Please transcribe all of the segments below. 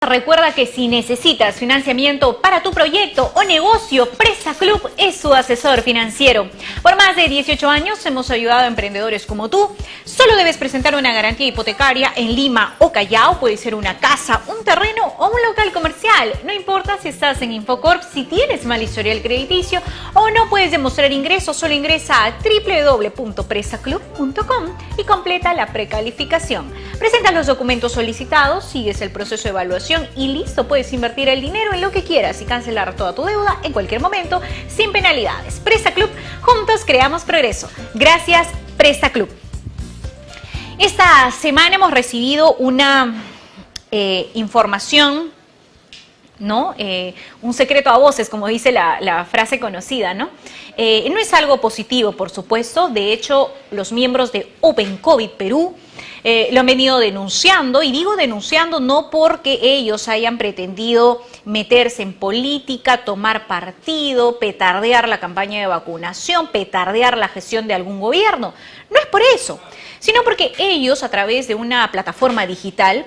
Recuerda que si necesitas financiamiento para tu proyecto o negocio, Presta Club es su asesor financiero. Por más de 18 años hemos ayudado a emprendedores como tú. Solo debes presentar una garantía hipotecaria en Lima o Callao. Puede ser una casa, un terreno o un local comercial. No importa si estás en Infocorp, si tienes mal historial crediticio o no puedes demostrar ingresos, solo ingresa a www.prestaclub.com y completa la precalificación. Presentas los documentos solicitados, sigues el proceso de evaluación y listo, puedes invertir el dinero en lo que quieras y cancelar toda tu deuda en cualquier momento sin penalidades. Presta Club, juntos creamos progreso. Gracias, Presta Club. Esta semana hemos recibido una información, ¿no? Un secreto a voces, como dice la frase conocida, ¿no? No es algo positivo, por supuesto. De hecho, los miembros de Open COVID Perú lo han venido denunciando, y digo denunciando no porque ellos hayan pretendido meterse en política, tomar partido, petardear la campaña de vacunación, petardear la gestión de algún gobierno. No es por eso, sino porque ellos, a través de una plataforma digital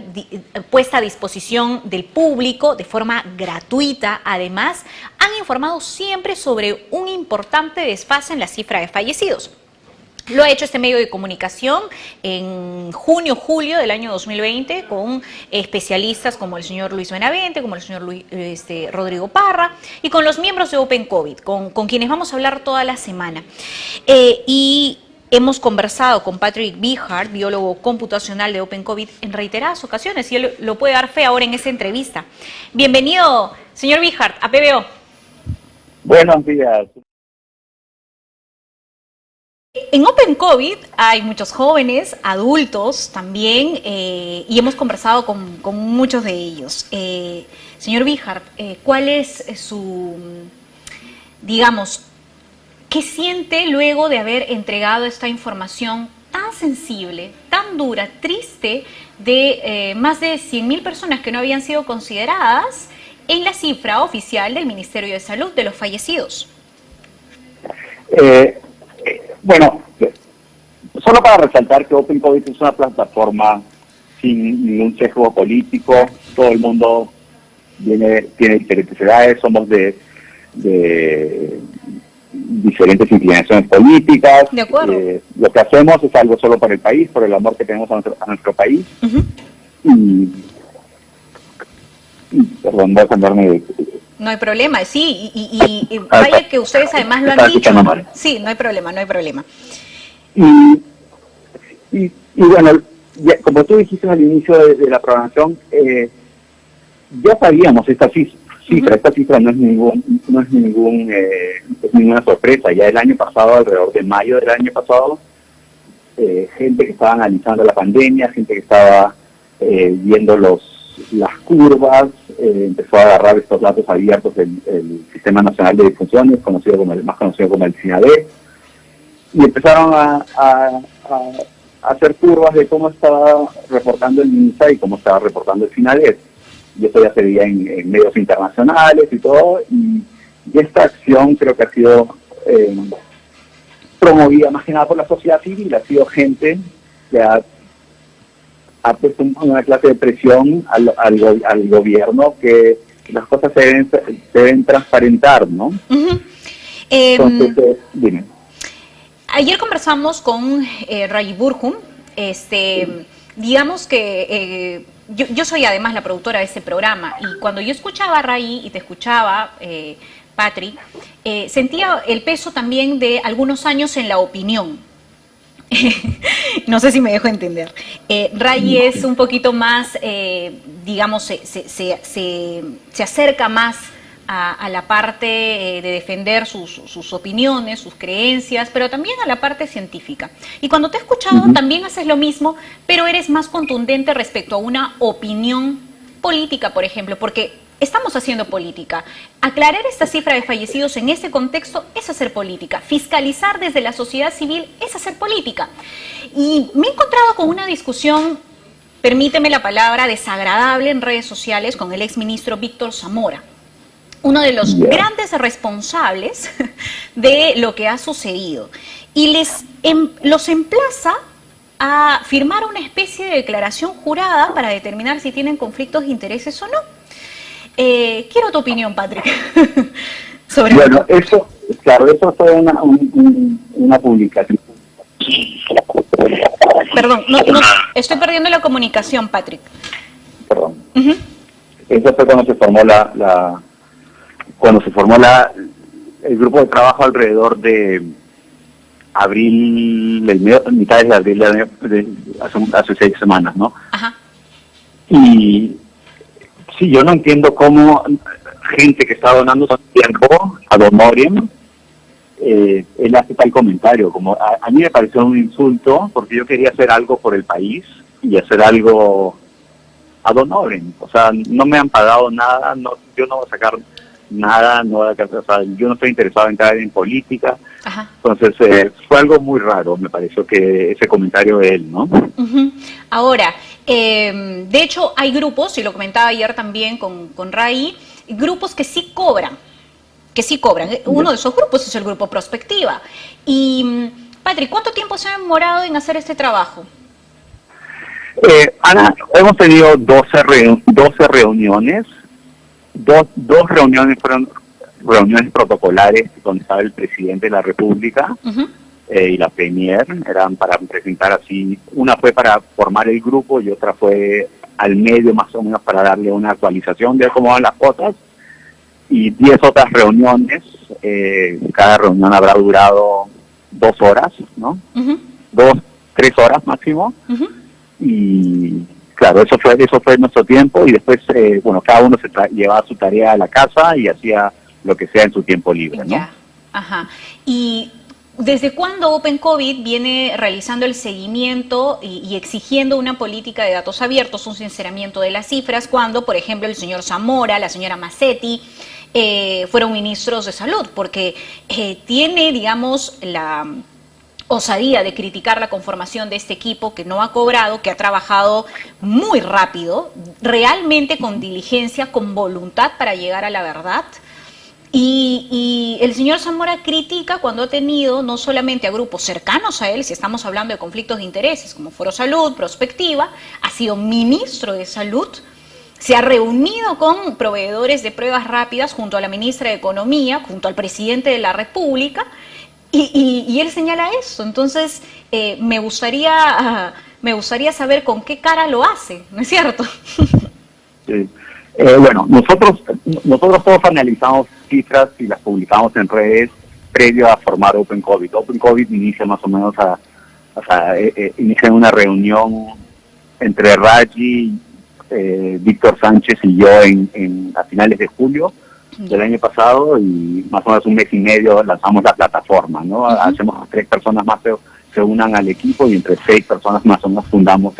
puesta a disposición del público de forma gratuita, además, han informado siempre sobre un importante desfase en la cifra de fallecidos. Lo ha hecho este medio de comunicación en junio-julio del año 2020 con especialistas como el señor Luis Benavente, como el señor Rodrigo Parra y con los miembros de Open COVID, con quienes vamos a hablar toda la semana. Y hemos conversado con Patrick Bijard, biólogo computacional de Open COVID, en reiteradas ocasiones, y él lo puede dar fe ahora en esta entrevista. Bienvenido, señor Bijard, a PBO. Buenos días. En Open COVID hay muchos jóvenes, adultos también, y hemos conversado con muchos de ellos. Señor Bijard, ¿cuál es su, digamos, qué siente luego de haber entregado esta información tan sensible, tan dura, triste, de más de 100.000 personas que no habían sido consideradas en la cifra oficial del Ministerio de Salud de los fallecidos? Bueno, solo para resaltar que Open COVID es una plataforma sin ningún sesgo político. Todo el mundo tiene diferentes edades, somos de diferentes inclinaciones políticas. De acuerdo. Lo que hacemos es algo solo por el país, por el amor que tenemos a nuestro país. Perdón, voy a cambiarme de... No hay problema, sí, y vaya que ustedes además lo han dicho. Sí, no hay problema, no hay problema. Y bueno, ya, como tú dijiste al inicio de la programación, ya sabíamos esta cifra. Esta cifra no es ninguna sorpresa. Ya el año pasado, alrededor de mayo del año pasado, gente que estaba analizando la pandemia, gente que estaba viendo las curvas, empezó a agarrar estos datos abiertos del Sistema Nacional de Difunciones, más conocido como el SINADE, y empezaron a hacer curvas de cómo estaba reportando el MINSA y cómo estaba reportando el SINADE. Y eso ya se veía en medios internacionales y todo, y esta acción creo que ha sido promovida más que nada por la sociedad civil. Ha sido gente que ha puesto una clase de presión al gobierno, que las cosas se deben transparentar, ¿no? Entonces, dime. Ayer conversamos con Ray Burhum. Digamos que yo soy además la productora de este programa, y cuando yo escuchaba a Ray y te escuchaba, Patrick, sentía el peso también de algunos años en la opinión. No sé si me dejo entender. Ray es un poquito más, digamos, se acerca más a la parte de defender sus opiniones, sus creencias, pero también a la parte científica. Y cuando te he escuchado también haces lo mismo, pero eres más contundente respecto a una opinión política, por ejemplo, porque estamos haciendo política. Aclarar esta cifra de fallecidos en este contexto es hacer política. Fiscalizar desde la sociedad civil es hacer política. Y me he encontrado con una discusión, permíteme la palabra, desagradable en redes sociales con el exministro Víctor Zamora, uno de los grandes responsables de lo que ha sucedido. Y los emplaza a firmar una especie de declaración jurada para determinar si tienen conflictos de intereses o no. Quiero tu opinión, Patrick. Sobre bueno, eso, claro, eso fue una publicación. Perdón, estoy perdiendo la comunicación, Patrick. Perdón. Uh-huh. Eso fue cuando se formó el grupo de trabajo alrededor de abril, mitad de abril hace 6 semanas, ¿no? Ajá. Y sí, yo no entiendo cómo gente que está donando su tiempo a Don Oriem, él hace tal comentario, como a mí me pareció un insulto, porque yo quería hacer algo por el país y hacer algo a Don Oriem. O sea, no me han pagado nada, yo no voy a sacar nada, o sea, yo no estoy interesado en entrar en política. Ajá. Entonces fue algo muy raro, me pareció que ese comentario de él, ¿no? Uh-huh. Ahora, de hecho hay grupos, y lo comentaba ayer también con Ray, grupos que sí cobran. Uno de esos grupos es el grupo Prospectiva. Y, Patrick, ¿cuánto tiempo se ha demorado en hacer este trabajo? Ana, hemos tenido 12 reuniones. Dos reuniones fueron reuniones protocolares donde estaba el presidente de la República. Uh-huh. Y la premier, eran para presentar así, una fue para formar el grupo y otra fue al medio más o menos para darle una actualización de cómo van las cosas, y 10 otras reuniones, cada reunión habrá durado 2 horas, ¿no? Uh-huh. 3 horas máximo. Uh-huh. Y claro, eso fue nuestro tiempo, y después, bueno, cada uno llevaba su tarea a la casa y hacía lo que sea en su tiempo libre, ¿no? Ya. Ajá. Y ¿desde cuándo Open COVID viene realizando el seguimiento y exigiendo una política de datos abiertos, un sinceramiento de las cifras, cuando, por ejemplo, el señor Zamora, la señora Massetti, fueron ministros de salud? Porque tiene, digamos, la osadía de criticar la conformación de este equipo que no ha cobrado, que ha trabajado muy rápido, realmente con diligencia, con voluntad para llegar a la verdad. Y el señor Zamora critica cuando ha tenido no solamente a grupos cercanos a él, si estamos hablando de conflictos de intereses como Foro Salud, Prospectiva, ha sido ministro de Salud, se ha reunido con proveedores de pruebas rápidas junto a la ministra de Economía, junto al presidente de la República, y él señala eso. Entonces, me gustaría saber con qué cara lo hace, ¿no es cierto? Sí. Bueno, nosotros todos analizamos cifras y las publicamos en redes previo a formar Open COVID. Open COVID inicia más o menos inicia en una reunión entre Raji, Víctor Sánchez y yo a finales de julio del año pasado, y más o menos un mes y medio lanzamos la plataforma, ¿no? Uh-huh. Hacemos 3 personas más se unan al equipo, y entre 6 personas más o menos fundamos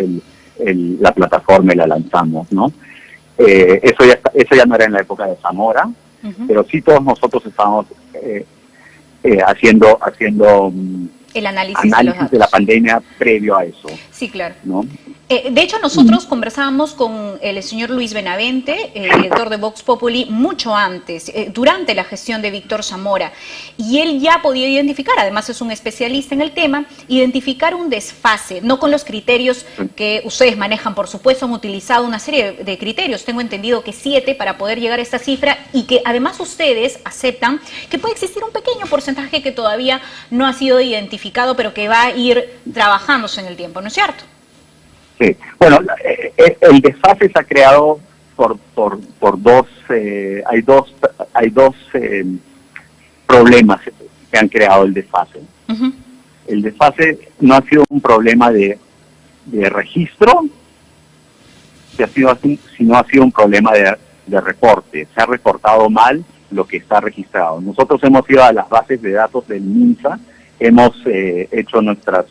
la plataforma y la lanzamos, ¿no? Eso ya no era en la época de Zamora, uh-huh, pero sí todos nosotros estábamos haciendo el análisis de la pandemia previo a eso. Sí, claro. ¿No? De hecho, nosotros conversábamos con el señor Luis Benavente, director de Vox Populi, mucho antes, durante la gestión de Víctor Zamora, y él ya podía identificar, además es un especialista en el tema, identificar un desfase, no con los criterios que ustedes manejan, por supuesto, han utilizado una serie de criterios, tengo entendido que 7 para poder llegar a esta cifra, y que además ustedes aceptan que puede existir un pequeño porcentaje que todavía no ha sido identificado, pero que va a ir trabajándose en el tiempo, ¿no es cierto? Sí, bueno, el desfase se ha creado por dos, hay dos problemas que han creado el desfase. Uh-huh. El desfase no ha sido un problema de registro, sino ha sido un problema de reporte. Se ha reportado mal lo que está registrado. Nosotros hemos ido a las bases de datos del MINSA, hemos hecho nuestras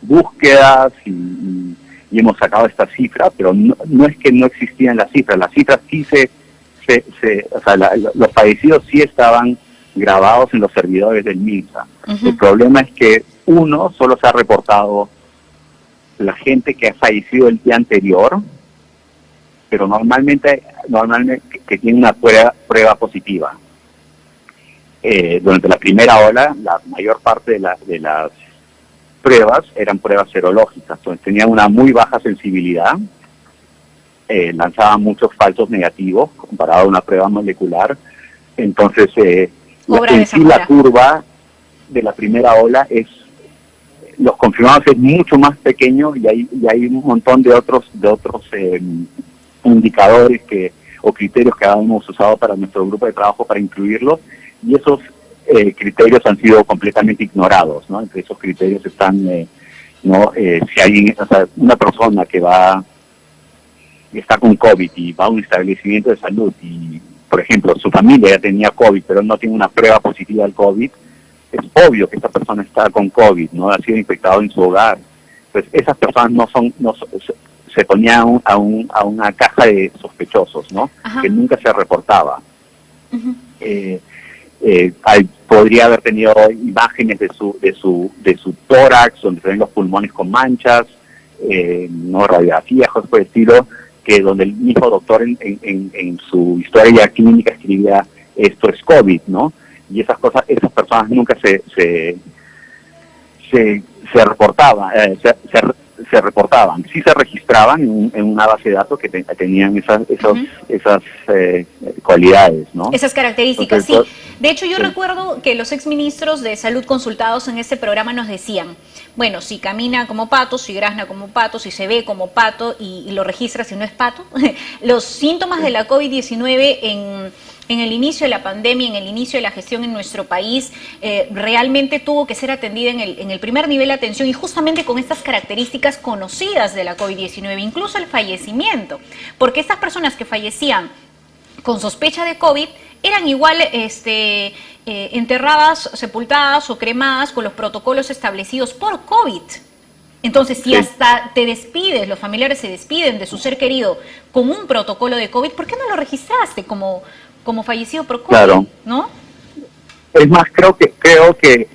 búsquedas y hemos sacado esta cifra, pero no es que no existían las cifras sí los fallecidos sí estaban grabados en los servidores del MINSA. Uh-huh. El problema es que solo se ha reportado la gente que ha fallecido el día anterior, pero normalmente que tiene una prueba positiva. Durante la primera ola, la mayor parte de pruebas eran pruebas serológicas, entonces tenían una muy baja sensibilidad, lanzaban muchos falsos negativos comparado a una prueba molecular. Entonces, en sí la curva de la primera ola los confirmados es mucho más pequeño y hay un montón de otros indicadores o criterios que hemos usado para nuestro grupo de trabajo para incluirlos, y esos criterios han sido completamente ignorados, ¿no? Entre esos criterios están, si hay una persona que está con COVID y va a un establecimiento de salud y, por ejemplo, su familia ya tenía COVID, pero no tiene una prueba positiva del COVID, es obvio que esta persona está con COVID, no ha sido infectado en su hogar. Pues esas personas se ponían a una caja de sospechosos, ¿no? Ajá. Que nunca se reportaba. Uh-huh. Podría haber tenido imágenes de su tórax, donde se ven los pulmones con manchas, no radiografías, cosas por el estilo, que donde el mismo doctor en su historia clínica escribía esto es COVID, ¿no? Y esas personas nunca se reportaban, se reportaban, sí se registraban en una base de datos que tenían esas cualidades, ¿no? Esas características, entonces, sí. De hecho, yo recuerdo que los exministros de salud consultados en este programa nos decían, bueno, si camina como pato, si grazna como pato, si se ve como pato y lo registra si no es pato, los síntomas de la COVID-19 en el inicio de la pandemia, en el inicio de la gestión en nuestro país, realmente tuvo que ser atendida en el primer nivel de atención y justamente con estas características conocidas de la COVID-19, incluso el fallecimiento, porque estas personas que fallecían con sospecha de COVID eran igual enterradas, sepultadas o cremadas con los protocolos establecidos por COVID. Entonces, si hasta te despides, los familiares se despiden de su ser querido con un protocolo de COVID, ¿por qué no lo registraste como fallecido por COVID? Claro. ¿No? Es más, creo que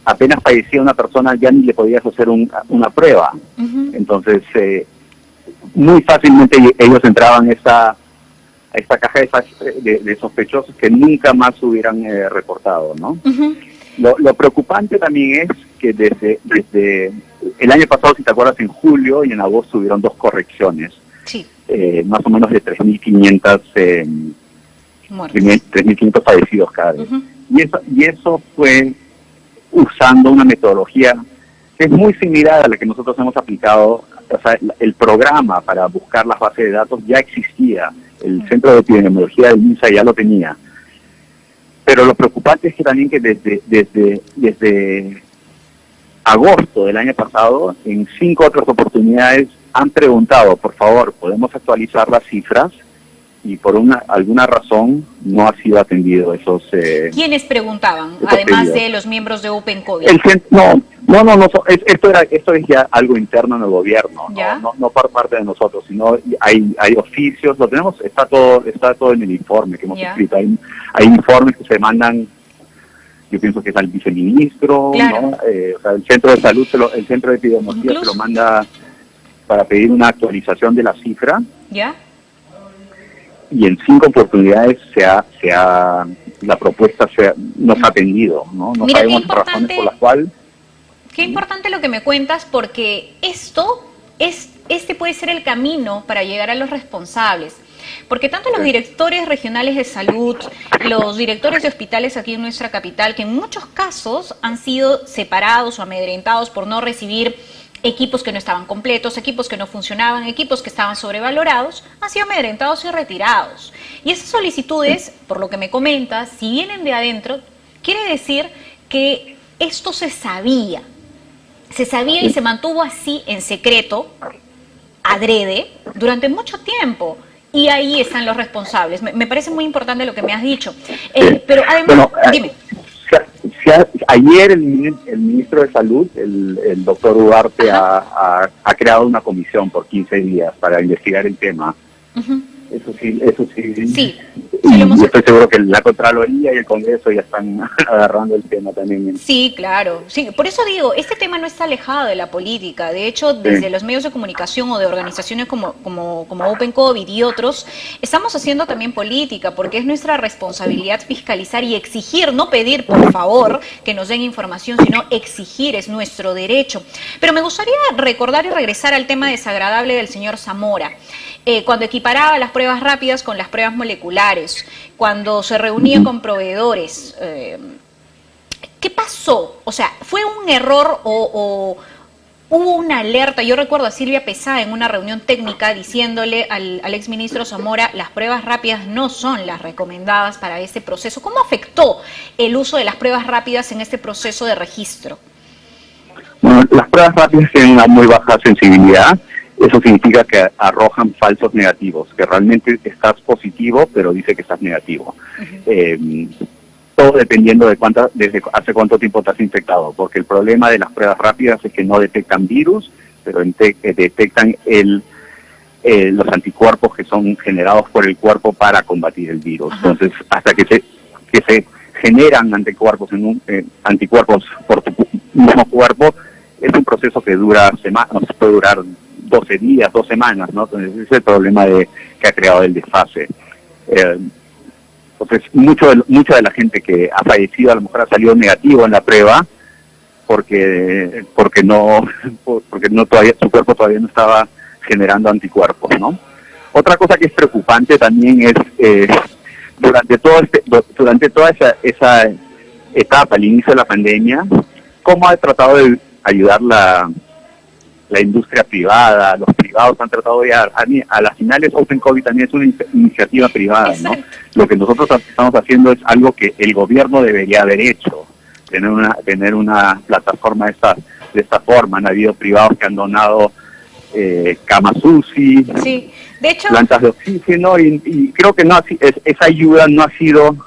apenas fallecía una persona ya ni le podías hacer una prueba. Uh-huh. Entonces, muy fácilmente ellos entraban a esta caja de sospechosos que nunca más hubieran reportado, ¿no? Uh-huh. Lo preocupante también es que desde el año pasado, si te acuerdas, en julio y en agosto hubieron 2 correcciones. Sí. Más o menos de 3.500 3.500 fallecidos cada vez. Uh-huh. Y eso fue usando una metodología que es muy similar a la que nosotros hemos aplicado. O sea, el programa para buscar las bases de datos ya existía. El Centro de Epidemiología del MINSA ya lo tenía. Pero lo preocupante es que también que desde agosto del año pasado, en 5 otras oportunidades, han preguntado, por favor, ¿podemos actualizar las cifras? Y por alguna razón no ha sido atendido esos... ¿Quiénes preguntaban, además pedidos de los miembros de Open COVID? Esto es ya algo interno en el gobierno, no por parte de nosotros, sino hay oficios, lo tenemos, está todo en el informe que hemos escrito, hay informes que se mandan, yo pienso que es al viceministro, claro, ¿no? O sea, el centro de salud, el centro de epidemiología se lo manda para pedir una actualización de la cifra. ¿Ya? Y en 5 oportunidades la propuesta no se ha atendido, ¿no? No sabemos las razones por las cuales. Qué importante lo que me cuentas, porque este puede ser el camino para llegar a los responsables. Porque tanto los directores regionales de salud, los directores de hospitales aquí en nuestra capital, que en muchos casos han sido separados o amedrentados por no recibir equipos que no estaban completos, equipos que no funcionaban, equipos que estaban sobrevalorados, han sido amedrentados y retirados. Y esas solicitudes, por lo que me comentas, si vienen de adentro, quiere decir que esto se sabía y se mantuvo así en secreto, adrede, durante mucho tiempo. Y ahí están los responsables. Me parece muy importante lo que me has dicho. Pero además, dime. Ayer el ministro de Salud, el doctor Ugarte, ha creado una comisión por 15 días para investigar el tema. Uh-huh. Eso sí. Sí, Y sí lo hemos... yo estoy seguro que la Contraloría y el Congreso ya están agarrando el tema también. Sí, claro. Sí, por eso digo, este tema no está alejado de la política. De hecho, desde los medios de comunicación o de organizaciones como Open COVID y otros, estamos haciendo también política, porque es nuestra responsabilidad fiscalizar y exigir, no pedir, por favor, que nos den información, sino exigir, es nuestro derecho. Pero me gustaría recordar y regresar al tema desagradable del señor Zamora. Cuando equiparaba las pruebas rápidas con las pruebas moleculares, cuando se reunía con proveedores, ¿qué pasó? O sea, ¿fue un error o hubo una alerta? Yo recuerdo a Silvia Pesá en una reunión técnica diciéndole al exministro Zamora, las pruebas rápidas no son las recomendadas para este proceso. ¿Cómo afectó el uso de las pruebas rápidas en este proceso de registro? Bueno, las pruebas rápidas tienen una muy baja sensibilidad. Eso significa que arrojan falsos negativos, que realmente estás positivo, pero dice que estás negativo. Todo dependiendo de desde hace cuánto tiempo te has infectado, porque el problema de las pruebas rápidas es que no detectan virus, pero detectan los anticuerpos que son generados por el cuerpo para combatir el virus. Ajá. Entonces, hasta que se generan anticuerpos por tu mismo cuerpo, es un proceso que dura semanas, puede durar 12 días, 2 semanas, ¿no? Entonces ese es el problema que ha creado el desfase. Entonces mucha de la gente que ha fallecido a lo mejor ha salido negativo en la prueba porque no todavía su cuerpo todavía no estaba generando anticuerpos, ¿no? Otra cosa que es preocupante también es durante toda esa etapa, al inicio de la pandemia, cómo ha tratado de ayudar la industria privada, los privados han tratado de a las finales Open COVID también es una iniciativa privada, ¿no? Lo que nosotros estamos haciendo es algo que el gobierno debería haber hecho, tener una plataforma de esta forma. Han habido privados que han donado camas UCI, sí. De hecho, plantas de oxígeno y creo que esa ayuda no ha sido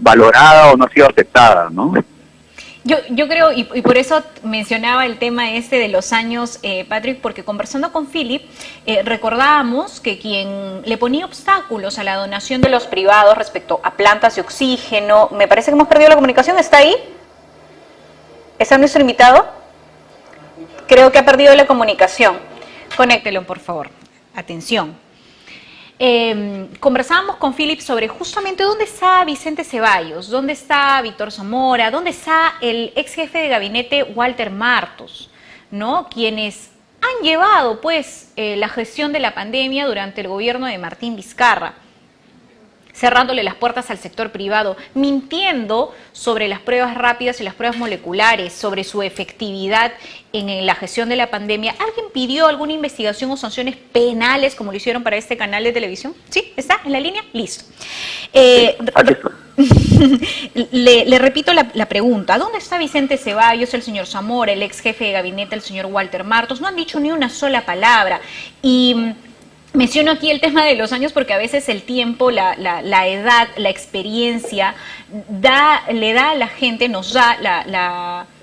valorada o no ha sido aceptada, ¿no? Yo creo, y por eso mencionaba el tema de los años, Patrick, porque conversando con Philip, recordábamos que quien le ponía obstáculos a la donación de los privados respecto a plantas de oxígeno, me parece que hemos perdido la comunicación, ¿está ahí? ¿Está nuestro invitado? Creo que ha perdido la comunicación. Conéctelo, por favor. Atención. Conversábamos con Philip sobre justamente dónde está Vicente Ceballos, dónde está Víctor Zamora, dónde está el ex jefe de gabinete Walter Martos, ¿no? Quienes han llevado pues la gestión de la pandemia durante el gobierno de Martín Vizcarra, cerrándole las puertas al sector privado, mintiendo sobre las pruebas rápidas y las pruebas moleculares, sobre su efectividad en la gestión de la pandemia. ¿Alguien pidió alguna investigación o sanciones penales como lo hicieron para este canal de televisión? ¿Sí? ¿Está en la línea? Listo. Le repito la pregunta. ¿Dónde está Vicente Ceballos, el señor Zamora, el ex jefe de gabinete, el señor Walter Martos? No han dicho ni una sola palabra. Y menciono aquí el tema de los años porque a veces el tiempo, la edad, la experiencia le da a la gente, nos da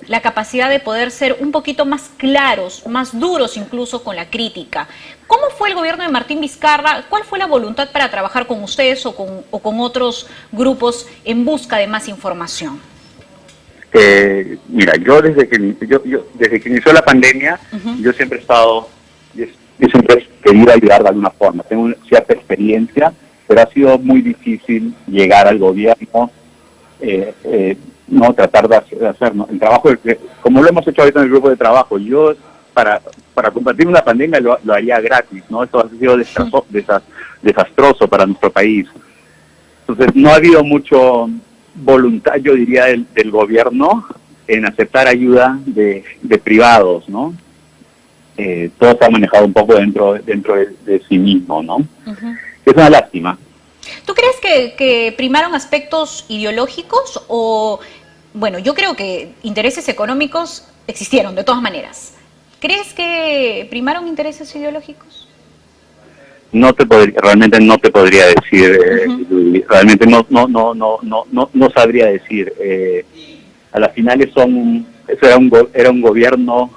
la capacidad de poder ser un poquito más claros, más duros incluso con la crítica. ¿Cómo fue el gobierno de Martín Vizcarra? ¿Cuál fue la voluntad para trabajar con ustedes o con otros grupos en busca de más información? Mira, yo desde que inició la pandemia, yo siempre he estado... Yo siempre he querido ayudar de alguna forma. Tengo cierta experiencia, pero ha sido muy difícil llegar al gobierno, no tratar de hacer el trabajo, como lo hemos hecho ahorita en el grupo de trabajo. Yo, para combatir una pandemia, lo haría gratis, ¿no? Esto ha sido desastroso para nuestro país. Entonces, no ha habido mucho voluntad, yo diría, del gobierno en aceptar ayuda de privados, ¿no? Todo se ha manejado un poco dentro de sí mismo, ¿no? Es una lástima. ¿Tú crees que primaron aspectos ideológicos o, bueno, yo creo que intereses económicos existieron de todas maneras? ¿Crees que primaron intereses ideológicos? Realmente no te podría decir, realmente no sabría decir. A las finales era un gobierno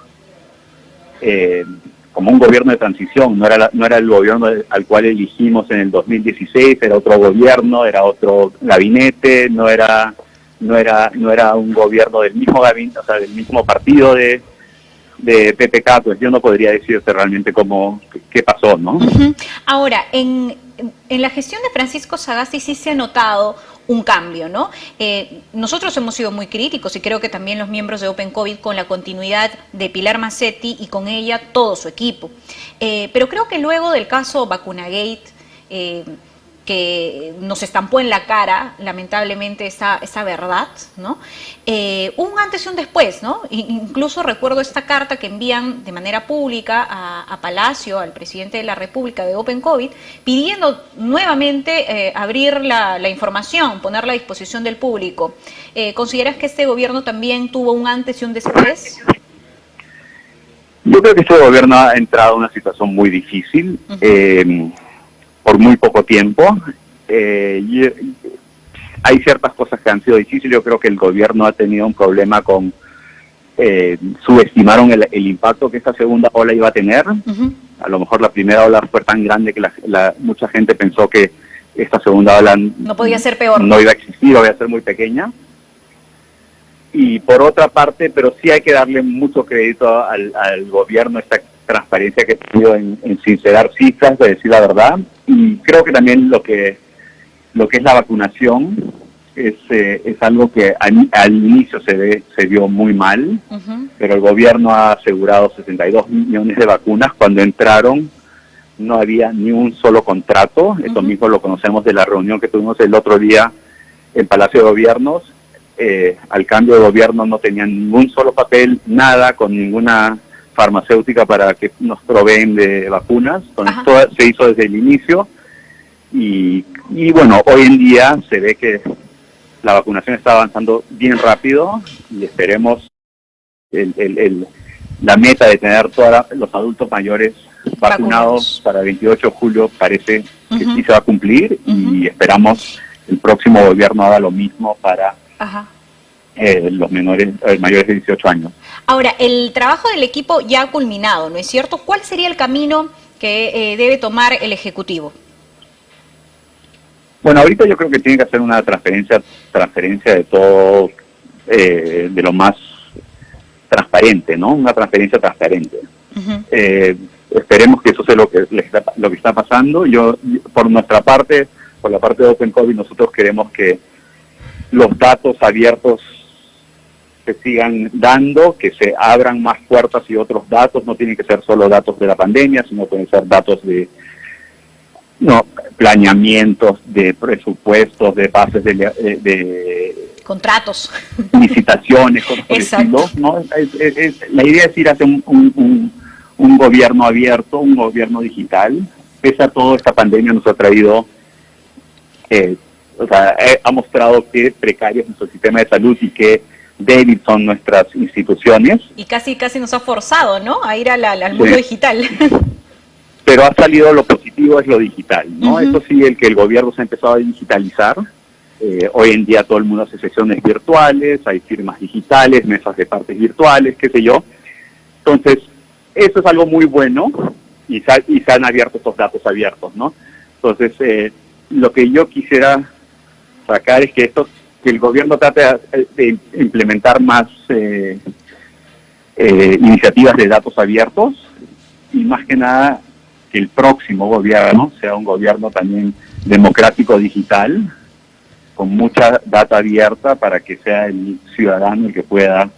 como un gobierno de transición, no era el gobierno al cual elegimos en el 2016, era otro gobierno, era otro gabinete, no era un gobierno del mismo gabinete, o sea, del mismo partido de PPK, pues yo no podría decirte realmente qué pasó, ¿no? Ahora, en la gestión de Francisco Sagasti sí se ha notado un cambio, ¿no? Nosotros hemos sido muy críticos y creo que también los miembros de Open COVID con la continuidad de Pilar Mazzetti y con ella todo su equipo. Pero creo que luego del caso Vacunagate, que nos estampó en la cara, lamentablemente, esa verdad, ¿no? Un antes y un después, ¿no? Incluso recuerdo esta carta que envían de manera pública a Palacio, al presidente de la República de Open COVID, pidiendo nuevamente abrir la información, ponerla a disposición del público. ¿Consideras que este gobierno también tuvo un antes y un después? Yo creo que este gobierno ha entrado en una situación muy difícil. Por muy poco tiempo. Hay ciertas cosas que han sido difíciles. Yo creo que el gobierno ha tenido un problema con subestimaron el impacto que esta segunda ola iba a tener. A lo mejor la primera ola fue tan grande que mucha gente pensó que esta segunda ola no podía ser peor. No iba a existir, o iba a ser muy pequeña. Y por otra parte, pero sí hay que darle mucho crédito al gobierno, esta transparencia que ha tenido en sincerar cifras, de decir la verdad. Y creo que también lo que es la vacunación es algo que al inicio se vio muy mal, pero el gobierno ha asegurado 62 millones de vacunas. Cuando entraron no había ni un solo contrato. Eso mismo lo conocemos de la reunión que tuvimos el otro día en Palacio de Gobiernos. Al cambio de gobierno no tenían ningún solo papel, nada, con ninguna farmacéutica para que nos proveen de vacunas. Entonces, todo se hizo desde el inicio y bueno, hoy en día se ve que la vacunación está avanzando bien rápido y esperemos la meta de tener todos los adultos mayores vacunados para el 28 de julio parece que sí se va a cumplir y esperamos el próximo gobierno haga lo mismo para los mayores de 18 años. Ahora, el trabajo del equipo ya ha culminado, ¿no es cierto? ¿Cuál sería el camino que debe tomar el Ejecutivo? Bueno, ahorita yo creo que tiene que hacer una transferencia de todo, de lo más transparente, ¿no? Una transferencia transparente. Esperemos que eso sea lo que está pasando. Por nuestra parte, por la parte de Open COVID, nosotros queremos que los datos abiertos se sigan dando, que se abran más puertas y otros datos. No tienen que ser solo datos de la pandemia, sino pueden ser datos de planeamientos, de presupuestos, de bases de contratos, licitaciones, cosas por el estilo, ¿no? La idea es ir hacia un gobierno abierto, un gobierno digital. Pese a todo, esta pandemia nos ha traído, ha mostrado que precario es nuestro sistema de salud y que débil son nuestras instituciones. Y casi nos ha forzado, ¿no?, a ir al mundo digital. Pero ha salido lo positivo, es lo digital, ¿no? Eso sí, el gobierno se ha empezado a digitalizar. Hoy en día todo el mundo hace sesiones virtuales, hay firmas digitales, mesas de partes virtuales, qué sé yo. Entonces, eso es algo muy bueno y se han abierto estos datos abiertos, ¿no? Entonces, lo que yo quisiera sacar es que el gobierno trate de implementar más iniciativas de datos abiertos y más que nada que el próximo gobierno sea un gobierno también democrático digital, con mucha data abierta para que sea el ciudadano el que pueda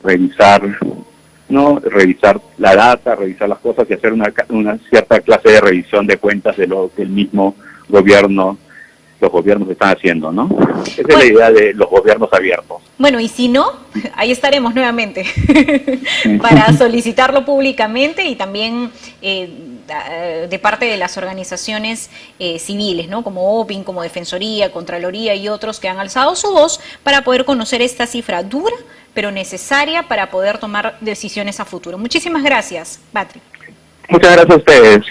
revisar la data, revisar las cosas y hacer una cierta clase de revisión de cuentas de lo que el mismo gobierno, los gobiernos están haciendo, ¿no? Esa es la idea de los gobiernos abiertos. Bueno, y si no, ahí estaremos nuevamente para solicitarlo públicamente y también de parte de las organizaciones civiles, ¿no?, como OPIN, como Defensoría, Contraloría y otros que han alzado su voz para poder conocer esta cifra dura, pero necesaria para poder tomar decisiones a futuro. Muchísimas gracias, Patrick. Muchas gracias a ustedes.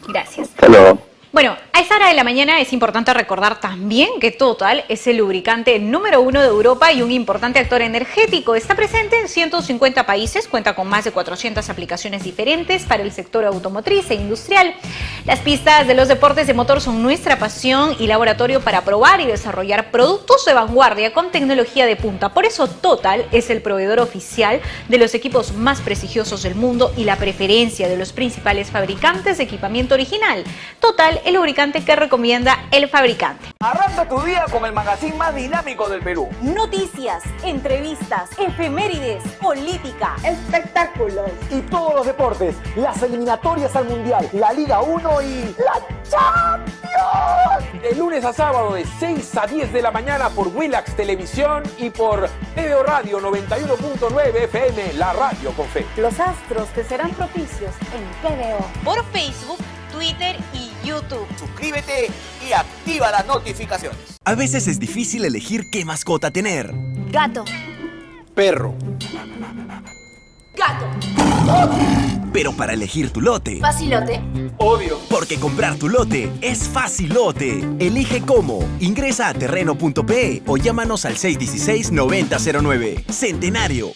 Gracias. Hasta luego. Bueno, a esa hora de la mañana es importante recordar también que Total es el lubricante número 1 de Europa y un importante actor energético. Está presente en 150 países, cuenta con más de 400 aplicaciones diferentes para el sector automotriz e industrial. Las pistas de los deportes de motor son nuestra pasión y laboratorio para probar y desarrollar productos de vanguardia con tecnología de punta. Por eso Total es el proveedor oficial de los equipos más prestigiosos del mundo y la preferencia de los principales fabricantes de equipamiento original. Total, el lubricante que recomienda el fabricante. Arranca tu día con el magazine más dinámico del Perú. Noticias, entrevistas, efemérides, política, espectáculos y todos los deportes, las eliminatorias al Mundial, la Liga 1 y la Champions. De lunes a sábado de 6 a 10 de la mañana por Willax Televisión y por TVO Radio 91.9 FM, la radio con fe. Los astros que serán propicios en TVO. Por Facebook, Twitter y YouTube. Suscríbete y activa las notificaciones. A veces es difícil elegir qué mascota tener. Gato. Perro. Gato. Pero para elegir tu lote, Facilote. Obvio. porque comprar tu lote es facilote. Elige cómo. Ingresa a terreno.pe o llámanos al 616-9009. Centenario.